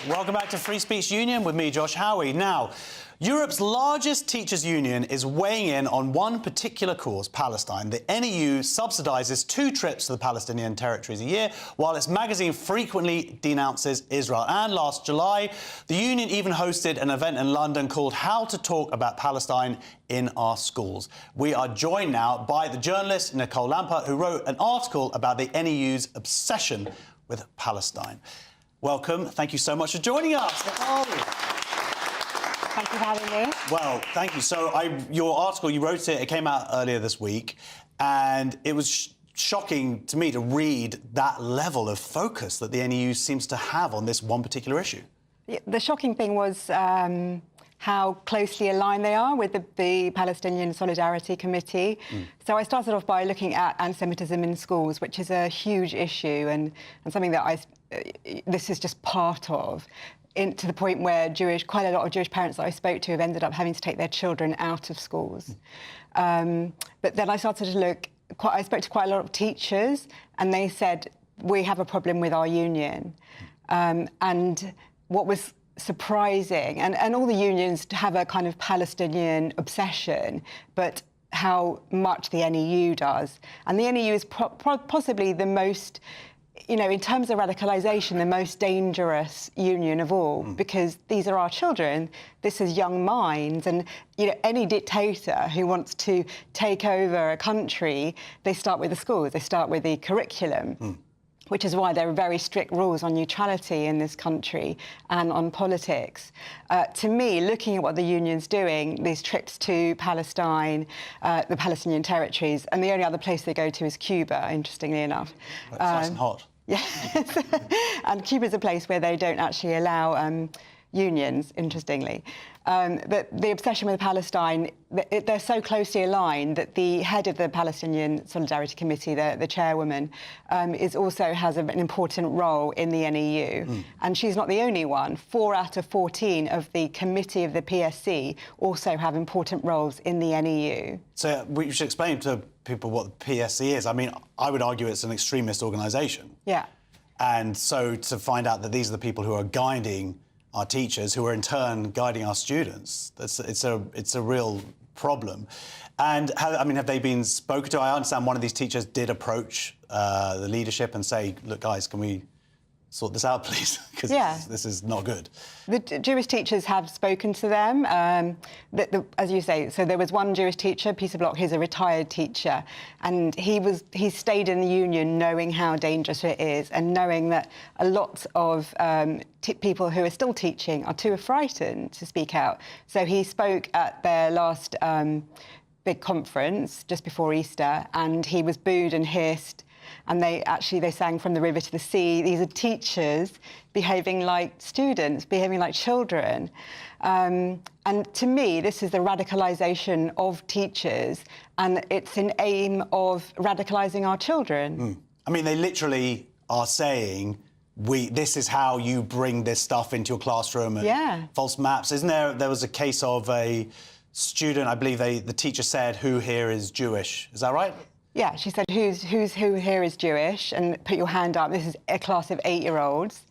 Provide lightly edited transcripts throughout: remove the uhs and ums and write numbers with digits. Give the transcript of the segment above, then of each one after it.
Welcome back to Free Speech Union with me, Josh Howie. Now, Europe's largest teachers' union is weighing in on one particular cause, Palestine. The NEU subsidises 2 trips to the Palestinian territories a year, while its magazine frequently denounces Israel. And last July, the union even hosted an event in London called How to Talk About Palestine in Our Schools. We are joined now by the journalist Nicole Lampert, who wrote an article about the NEU's obsession with Palestine. Welcome. Thank you so much for joining us, Nicole. Thank you for having me. Well, thank you. So your article, you wrote it came out earlier this week, and it was shocking to me to read that level of focus that the NEU seems to have on this one particular issue. The shocking thing was how closely aligned they are with the Palestinian Solidarity Committee. So I started off by looking at anti-Semitism in schools, which is a huge issue and something that this is just part of. To the point where quite a lot of Jewish parents that I spoke to have ended up having to take their children out of schools. But then I started to look, I spoke to quite a lot of teachers, and they said, we have a problem with our union. And what was surprising, and all the unions have a kind of Palestinian obsession, but how much the NEU does. And the NEU is possibly the most, you know, in terms of radicalisation, the most dangerous union of all, because these are our children, this is young minds, and, you know, any dictator who wants to take over a country, they start with the schools, they start with the curriculum, which is why there are very strict rules on neutrality in this country and on politics. To me, looking at what the union's doing, these trips to Palestine, the Palestinian territories, and the only other place they go to is Cuba, interestingly enough. It's nice and hot. Yes, and Cuba's a place where they don't actually allow unions, interestingly. But the obsession with Palestine, they're so closely aligned that the head of the Palestinian Solidarity Committee, the chairwoman, also has an important role in the NEU. And she's not the only one. 4 out of 14 of the committee of the PSC also have important roles in the NEU. So we should explain to people what the PSC is. I mean, I would argue it's an extremist organisation. Yeah. And so to find out that these are the people who are guiding our teachers, who are in turn guiding our students, it's a real problem. And have they been spoken to? I understand one of these teachers did approach the leadership and say, look, guys, can we sort this out, please? Because this is not good. The Jewish teachers have spoken to them. As you say, so there was one Jewish teacher, Peter Block, he's a retired teacher, and he stayed in the union knowing how dangerous it is and knowing that a lot of people who are still teaching are too frightened to speak out. So he spoke at their last big conference just before Easter, and he was booed and hissed. And they sang From the River to the Sea. These are teachers behaving like students, behaving like children. And to me, this is the radicalisation of teachers, and it's an aim of radicalising our children. I mean, they literally are saying, this is how you bring this stuff into your classroom, and false maps. There was a case of a student, I believe the teacher said, who here is Jewish? Is that right? Yeah, she said, who here is Jewish? And put your hand up. This is a class of 8-year-olds.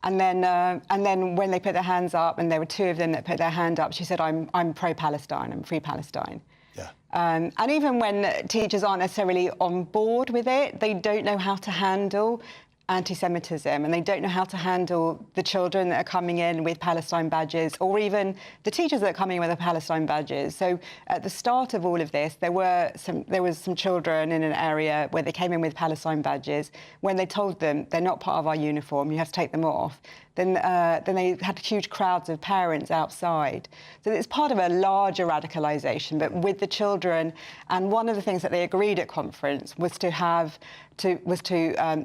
And then when they put their hands up, and there were 2 of them that put their hand up, she said, I'm pro-Palestine, I'm free Palestine. Yeah. And even when teachers aren't necessarily on board with it, they don't know how to handle anti-Semitism, and they don't know how to handle the children that are coming in with Palestine badges, or even the teachers that are coming in with the Palestine badges. So at the start of all of this, there was some children in an area where they came in with Palestine badges. When they told them they're not part of our uniform, you have to take them off, then they had huge crowds of parents outside. So it's part of a larger radicalisation, but with the children. And one of the things that they agreed at conference was to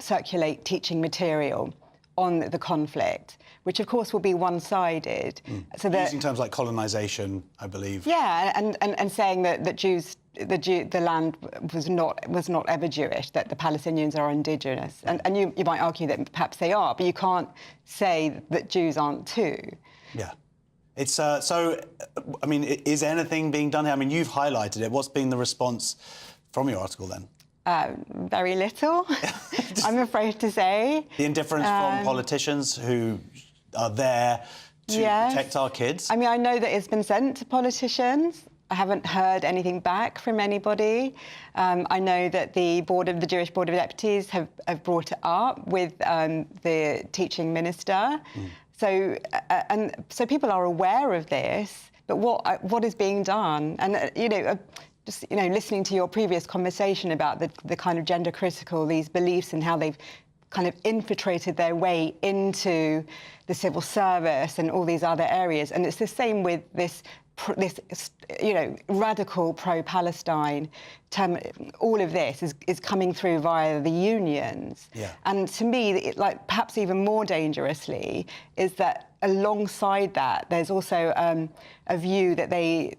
circulate teaching material on the conflict, which of course will be one-sided. So using terms like colonisation, I believe. Yeah, and saying that the land was not ever Jewish, that the Palestinians are indigenous, and you might argue that perhaps they are, but you can't say that Jews aren't too. Yeah. It's so. I mean, is anything being done here? I mean, you've highlighted it. What's been the response from your article then? Very little, I'm afraid to say. The indifference from politicians who are there to Yes. protect our kids? I mean, I know that it's been sent to politicians. I haven't heard anything back from anybody. I know that the Jewish Board of Deputies have brought it up with the teaching minister. So people are aware of this, but what is being done? And just listening to your previous conversation about the kind of gender critical, these beliefs and how they've kind of infiltrated their way into the civil service and all these other areas. And it's the same with this radical pro-Palestine term. All of this is coming through via the unions. Yeah. And to me, perhaps even more dangerously, is that alongside that, there's also a view that they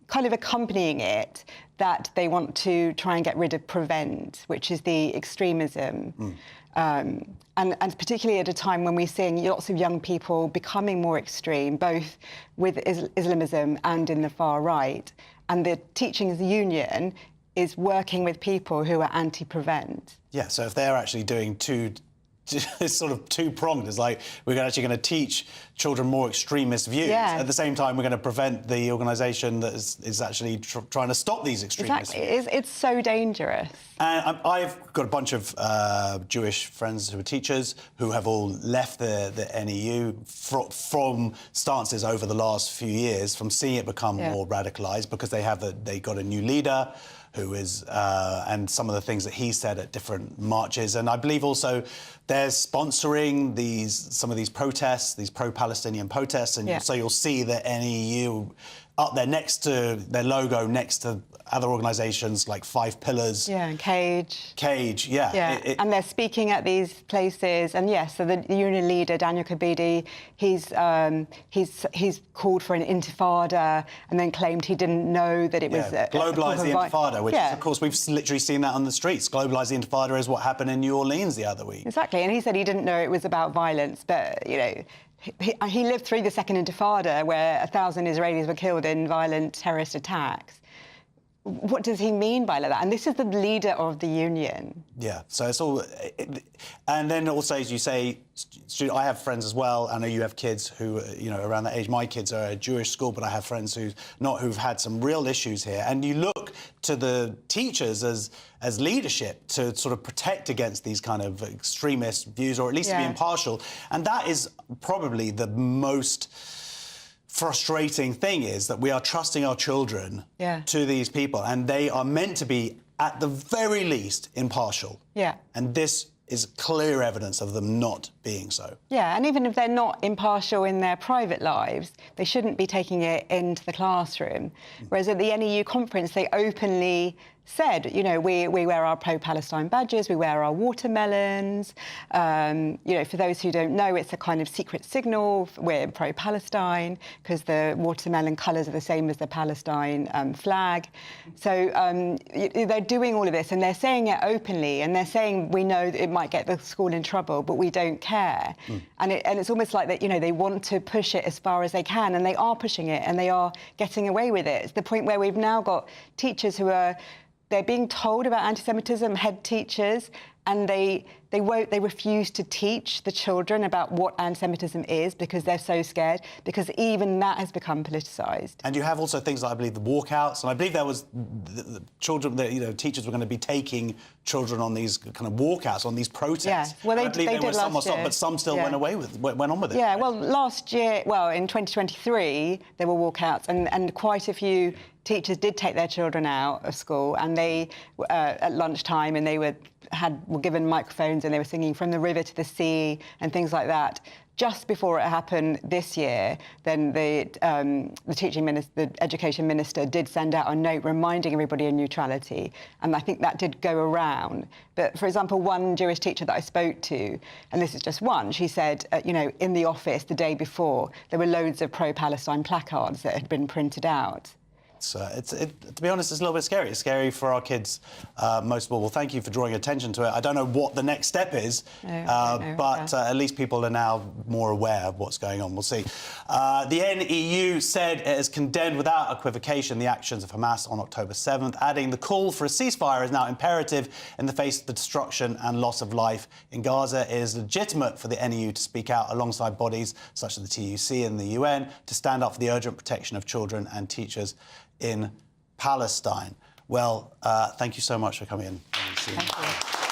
kind of accompanying it, that they want to try and get rid of prevent, which is the extremism. And particularly at a time when we're seeing lots of young people becoming more extreme, both with Islamism and in the far right. And the teaching union is working with people who are anti-prevent. Yeah, so if they're actually doing it's sort of two-pronged. It's like we're actually going to teach children more extremist views. Yeah. At the same time, we're going to prevent the organisation that is actually trying to stop these extremist views. It's so dangerous. And I've got a bunch of Jewish friends who are teachers who have all left the NEU from stances over the last few years, from seeing it become more radicalised, because they got a new leader who is, and some of the things that he said at different marches. And I believe also they're sponsoring some of these protests, these pro-Palestinian protests, and so you'll see the NEU up there next to their logo, next to other organisations like Five Pillars. Yeah, and Cage. Cage, yeah. Yeah, and they're speaking at these places. And yes, so the union leader, Daniel Kabidi, he's called for an intifada and then claimed he didn't know that it was... Globalise the intifada, which is, of course, we've literally seen that on the streets. Globalise the intifada is what happened in New Orleans the other week. Exactly, and he said he didn't know it was about violence, but, he lived through the second intifada where 1,000 Israelis were killed in violent terrorist attacks. What does he mean by that? And this is the leader of the union. Yeah, so it's all... And then also, as you say, I have friends as well. I know you have kids who, around that age. My kids are at a Jewish school, but I have friends who've had some real issues here. And you look to the teachers as leadership to sort of protect against these kind of extremist views, or at least to be impartial. And that is probably the most frustrating thing, is that we are trusting our children to these people, and they are meant to be, at the very least, impartial. Yeah. And this is clear evidence of them not being so. Yeah, and even if they're not impartial in their private lives, they shouldn't be taking it into the classroom. Whereas at the NEU conference, they openly said, we wear our pro-Palestine badges, we wear our watermelons. For those who don't know, it's a kind of secret signal. We're pro-Palestine because the watermelon colours are the same as the Palestine flag. So they're doing all of this, and they're saying it openly, and they're saying, we know that it might get the school in trouble, but we don't care. And it's almost like that, they want to push it as far as they can, and they are pushing it, and they are getting away with it. It's the point where we've now got teachers who are... They're being told about anti-Semitism, head teachers, and they refuse to teach the children about what anti-Semitism is because they're so scared, because even that has become politicised. And you have also things like, I believe, the walkouts, and I believe there was the children, teachers were going to be taking children on these kind of walkouts, on these protests. Yeah, well, they did last year. But some still went on with it. Yeah, well, last year, in 2023, there were walkouts, and quite a few teachers did take their children out of school, and they at lunchtime, and they were given microphones, and they were singing From the River to the Sea and things like that. Just before it happened this year, then the education minister did send out a note reminding everybody of neutrality, and I think that did go around. But, for example, one Jewish teacher that I spoke to, and this is just one, she said, in the office the day before, there were loads of pro-Palestine placards that had been printed out. to be honest, it's a little bit scary. It's scary for our kids most of all. Well, thank you for drawing attention to it. I don't know what the next step is, but at least people are now more aware of what's going on. We'll see. The NEU said it has condemned without equivocation the actions of Hamas on October 7th, adding the call for a ceasefire is now imperative in the face of the destruction and loss of life in Gaza. It is legitimate for the NEU to speak out alongside bodies such as the TUC and the UN to stand up for the urgent protection of children and teachers in Palestine. Well, thank you so much for coming in. Thank you.